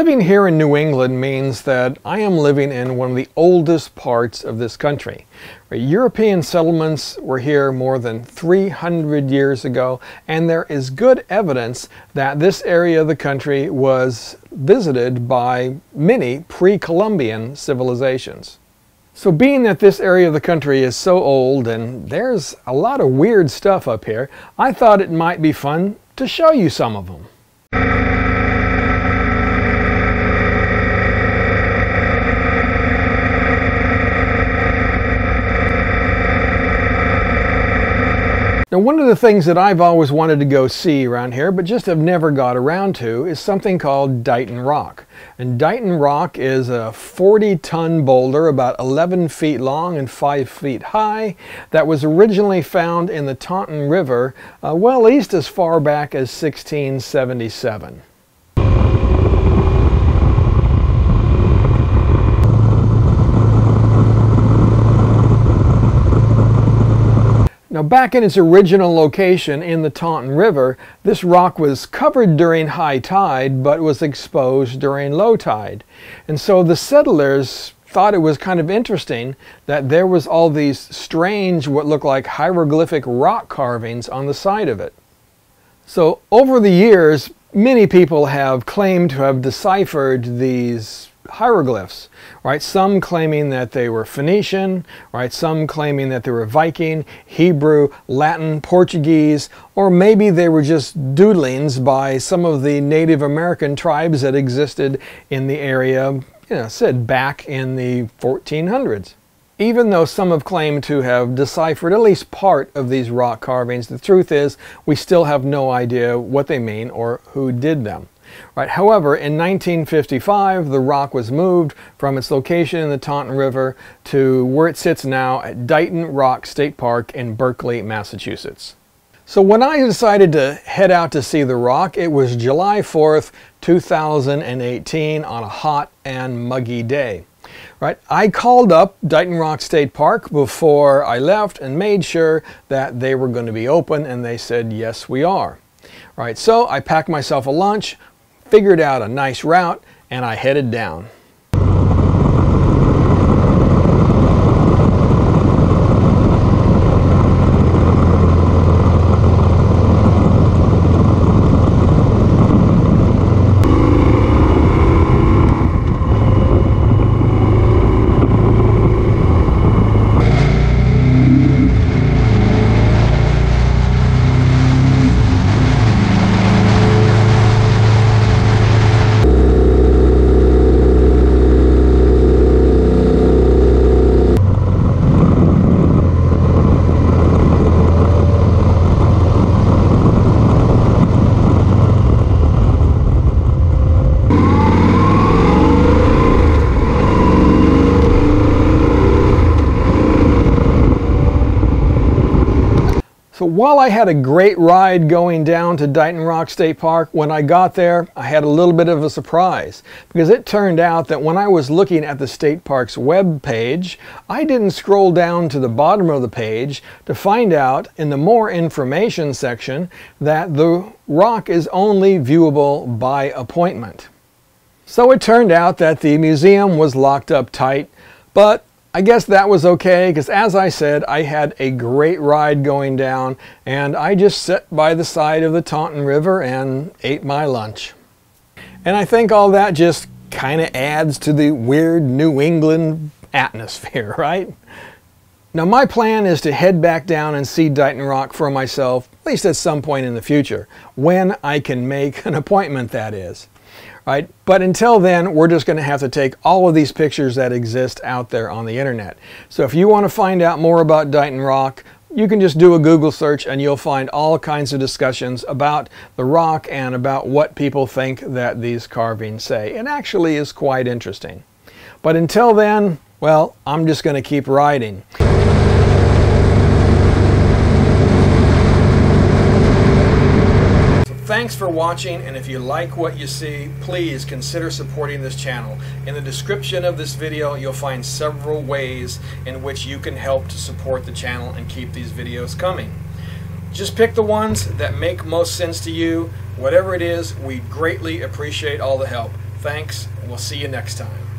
Living here in New England means that I am living in one of the oldest parts of this country. European settlements were here more than 300 years ago, and there is good evidence that this area of the country was visited by many pre-Columbian civilizations. So being that this area of the country is so old and there's a lot of weird stuff up here, I thought it might be fun to show you some of them. Now, one of the things that I've always wanted to go see around here, but just have never got around to, is something called Dighton Rock. And Dighton Rock is a 40-ton boulder about 11 feet long and 5 feet high that was originally found in the Taunton River, well, at least as far back as 1677. Now, back in its original location in the Taunton River, this rock was covered during high tide, but was exposed during low tide. And so the settlers thought it was kind of interesting that there was all these strange, what looked like hieroglyphic rock carvings on the side of it. So over the years, many people have claimed to have deciphered these hieroglyphs, right? Some claiming that they were Phoenician, right? Some claiming that they were Viking, Hebrew, Latin, Portuguese, or maybe they were just doodlings by some of the Native American tribes that existed in the area, said back in the 1400s. Even though some have claimed to have deciphered at least part of these rock carvings, the truth is we still have no idea what they mean or who did them. Right. However, in 1955, the rock was moved from its location in the Taunton River to where it sits now at Dighton Rock State Park in Berkeley, Massachusetts. So when I decided to head out to see the rock, it was July 4th, 2018 on a hot and muggy day. Right. I called up Dighton Rock State Park before I left and made sure that they were going to be open, and they said, yes, we are. Right. So I packed myself a lunch, figured out a nice route, and I headed down. So while I had a great ride going down to Dighton Rock State Park, when I got there, I had a little bit of a surprise, because it turned out that when I was looking at the state park's web page, I didn't scroll down to the bottom of the page to find out in the more information section that the rock is only viewable by appointment. So it turned out that the museum was locked up tight, but I guess that was okay, because as I said, I had a great ride going down, and I just sat by the side of the Taunton River and ate my lunch. And I think all that just kind of adds to the weird New England atmosphere, right? Now, my plan is to head back down and see Dighton Rock for myself, at least at some point in the future, when I can make an appointment, that is. Right? But until then, we're just going to have to take all of these pictures that exist out there on the internet. So if you want to find out more about Dighton Rock, you can just do a Google search and you'll find all kinds of discussions about the rock and about what people think that these carvings say. It actually is quite interesting. But until then, well, I'm just going to keep riding. Thanks for watching, and if you like what you see, please consider supporting this channel. In the description of this video, you'll find several ways in which you can help to support the channel and keep these videos coming. Just pick the ones that make most sense to you. Whatever it is, we greatly appreciate all the help. Thanks, and we'll see you next time.